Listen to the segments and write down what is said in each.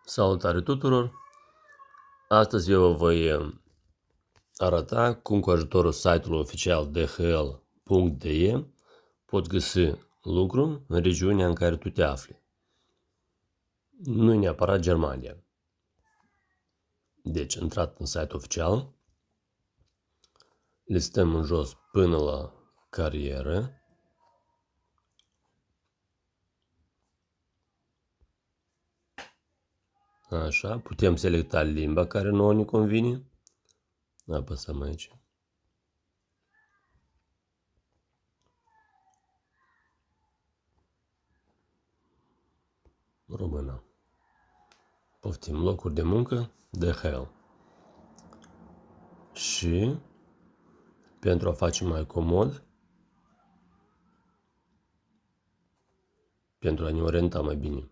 Salutare tuturor! Astăzi eu vă voi arăta cum cu ajutorul site-ului oficial dhl.de poți găsi lucru în regiunea în care tu te afli. Nu e neapărat Germania. Deci, intrat în site oficial, listăm în jos până la carieră. Așa, putem selecta limba care nouă ne convine. Apăsăm aici. Română. Poftim, locuri de muncă, DHL. Și pentru a face mai comod, pentru a ne orienta mai bine,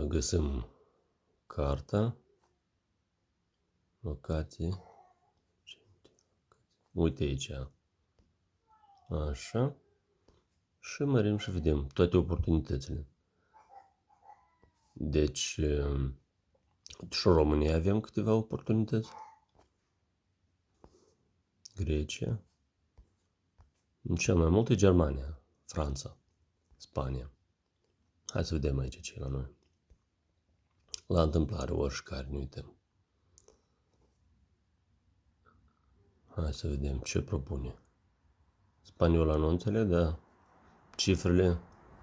găsim carta, locație, uite aici, așa, și mărim și vedem toate oportunitățile. Deci, și în România avem câteva oportunități, Grecia, cel mai mult e Germania, Franța, Spania. Hai să vedem aici ce e la noi. La întâmplare, oricare, ne uităm. Hai să vedem ce propune. Spaniola nu înțeleg, dar cifrele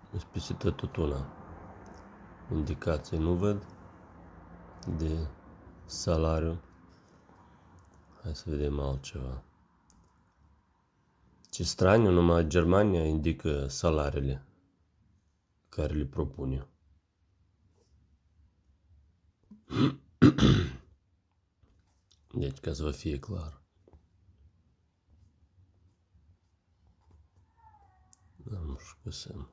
sunt peste tot una. Indicații nu văd de salariu. Hai să vedem altceva. Ce straniu, numai Germania indică salariile care le propune. Deci, ca să vă fie clar. Nu știu că sunt.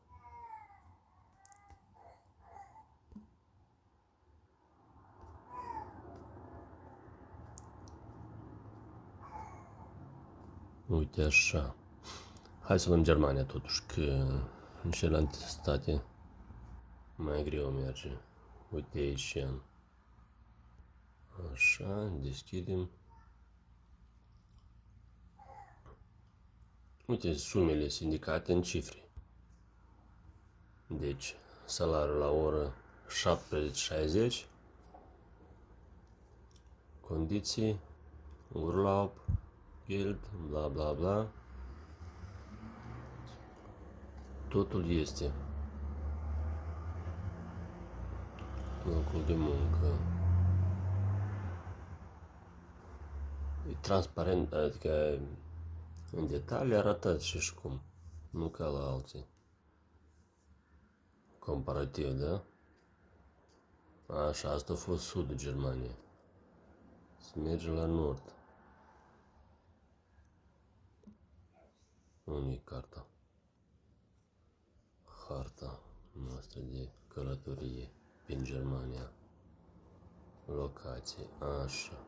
Uite așa. Hai să luăm Germania totuși, că în celelalte state mai greu merge. Uite aici. Așa, deschidem. Uite sumele sindicate în cifre. Deci, salariul la oră 17,60. Condiții, Urlaub, Geld, bla bla bla. Totul este. Locul de muncă. E transparent, adică în detalii arătați și cum. Nu ca la alții. Comparativ, da? Așa, asta a fost sudul Germaniei. Să mergem la nord. Unde e carta? Harta noastră de călătorie prin Germania. Locație, așa.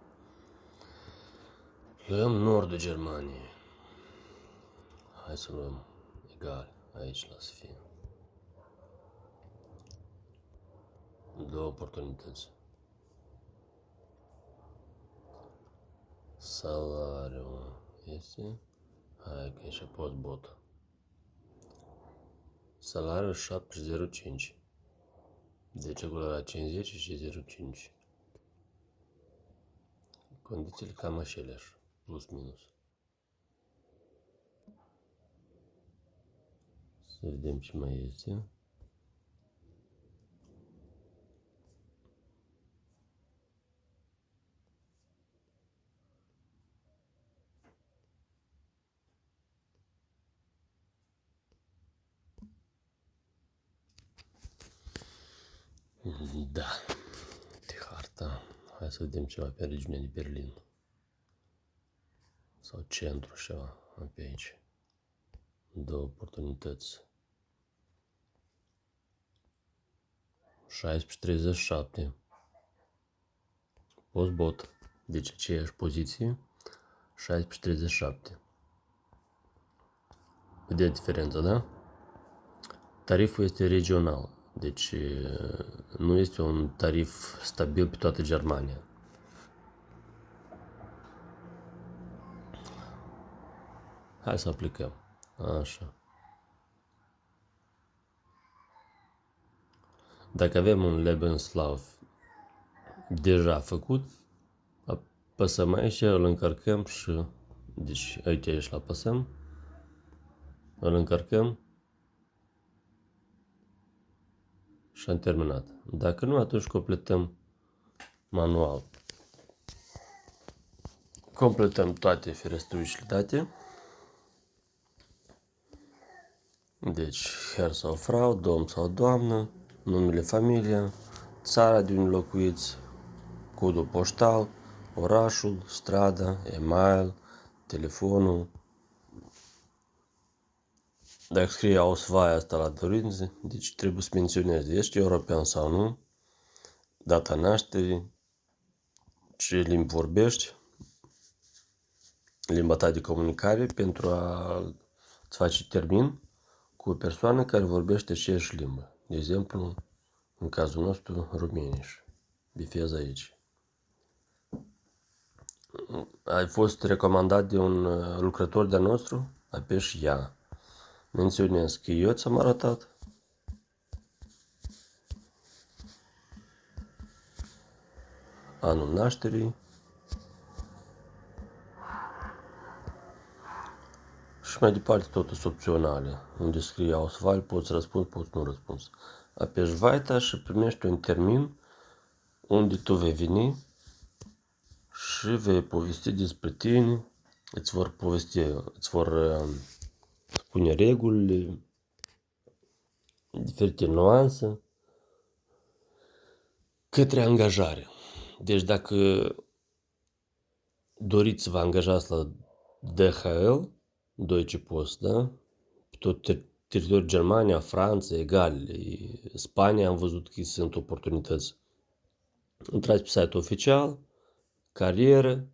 Luăm nordul Germaniei. Hai să luăm egal, aici la să fie. Două oportunități. Salariul este, hai că e și post bot. Salariul 7,05. Deci acolo la 50 și 0,5. Condițiile cam aceleași, plus minus. Să vedem ce mai este. Da, de harta. Hai să vedem ceva pe regiunea de Berlin. Sau centru ceva, pe aici. Două oportunități. 16,37. Post bot. Deci aceeași poziție. 16,37. Vedeți diferența, da? Tariful este regional, deci nu este un tarif stabil pe toată Germania. Hai să aplicăm. Așa. Dacă avem un Lebenslauf deja făcut, apăsăm aici, îl încărcăm și, deci aici îl apăsăm, îl încărcăm și am terminat. Dacă nu, atunci completăm manual. Completăm toate ferestruișile date. Deci, Herr sau Frau, domn sau doamnă, numele, familia, țara de unde locuiți, codul poștal, orașul, strada, e-mail, telefonul. Dacă scrie Ausweis asta la dorințe, deci trebuie să menționezi, ești european sau nu, data nașterii, ce limbi vorbești, limba ta de comunicare pentru a-ți face termin cu o persoană care vorbește aceeași limbă. De exemplu, în cazul nostru, rumeniș. Bifez aici. Ai fost recomandat de un lucrător de-al nostru? Apeși ia. Menționez că eu ți-am arătat. Anul nașterii. Și mai departe totul sunt opționale. Unde scrie Auswahl, poți răspuns, poți nu răspuns. Apeși Weiter și primești un termin unde tu vei veni și vei povesti despre tine. Îți vor povesti, îți vor spune regulile, diferite nuanțe către angajare. Deci dacă doriți să vă angajați la DHL, Deutsche Post, da? Pe tot teritoriul Germania, Franța, egal, Spania am văzut că sunt oportunități. Intrați pe site-ul oficial, carieră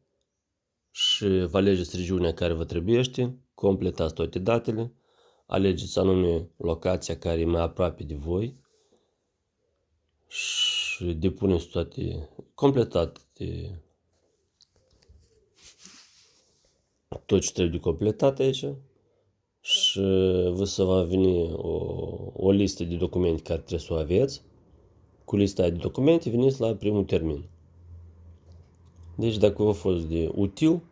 și vă alegeți regiunea care vă trebuiește, completați toate datele, alegeți anume locația care e mai aproape de voi și depuneți toate, completate tot ce trebuie de completat aici și vă să va veni o listă de documente care trebuie să o aveți. Cu lista de documente veniți la primul termin. Deci dacă v-a fost de util,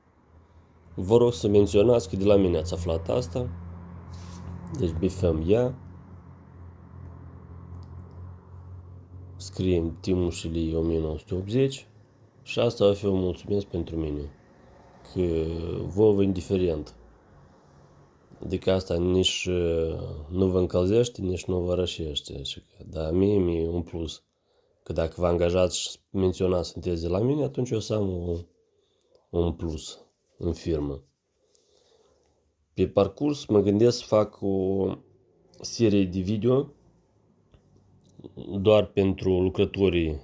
vă rog să menționați că de la mine ați aflat asta. Deci bifăm ea. Scriem Timușilii 1980 și asta va fi o mulțumesc pentru mine. Că vouă indiferent. Adică asta nici nu vă încălzește, nici nu vă rășește. Dar mie mi-e un plus. Că dacă vă angajați și menționați sunteți de la mine, atunci eu o să am un plus în firmă. Pe parcurs mă gândesc să fac o serie de video doar pentru lucrătorii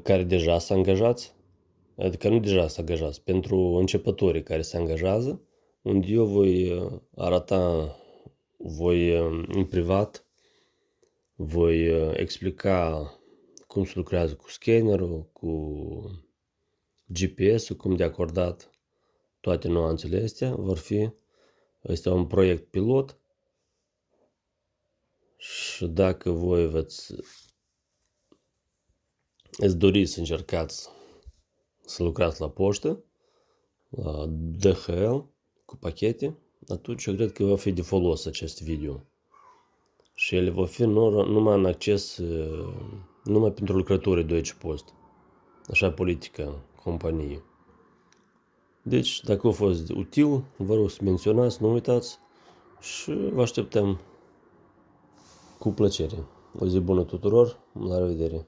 care deja s-au angajați, adică nu deja s-au angajați, pentru începătorii care se angajează, unde eu voi arăta, în privat, voi explica cum se lucrează cu scannerul, cu GPS-ul, cum de acordat, toate nuanțele astea vor fi. Este un proiect pilot și dacă voi îți doriți să încercați să lucrați la poștă, la DHL, cu pachete, atunci eu cred că va fi de folos acest video. Și ele vor fi numai în acces, numai pentru lucrătorii Deutsche Post. Așa politica companiei. Deci, dacă a fost util, vă rog să menționați, nu uitați și vă așteptăm cu plăcere. O zi bună tuturor, la revedere!